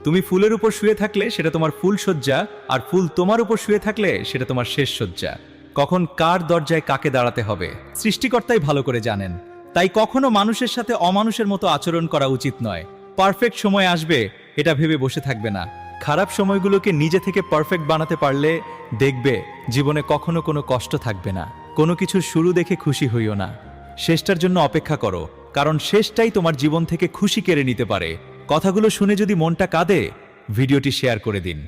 তুমি ফুলের উপর শুয়ে থাকলে সেটা তোমার ফুল শয্যা, আর ফুল তোমার উপর শুয়ে থাকলে সেটা তোমার শেষ শয্যা। কখন কার দরজায় কাকে দাঁড়াতে হবে সৃষ্টিকর্তাই ভালো করে জানেন। তাই কখনো মানুষের সাথে অমানুষের মতো আচরণ করা উচিত নয়। পারফেক্ট সময় আসবে এটা ভেবে বসে থাকবে না। খারাপ সময়গুলোকে নিজে থেকে পারফেক্ট বানাতে পারলে দেখবে জীবনে কখনো কোনো কষ্ট থাকবে না। কোনো কিছুর শুরু দেখে খুশি হইও না, শেষটার জন্য অপেক্ষা করো, কারণ শেষটাই তোমার জীবন থেকে খুশি কেড়ে নিতে পারে। কথাগুলো শুনে যদি মনটা কাঁদে, ভিডিওটি শেয়ার করে দিন।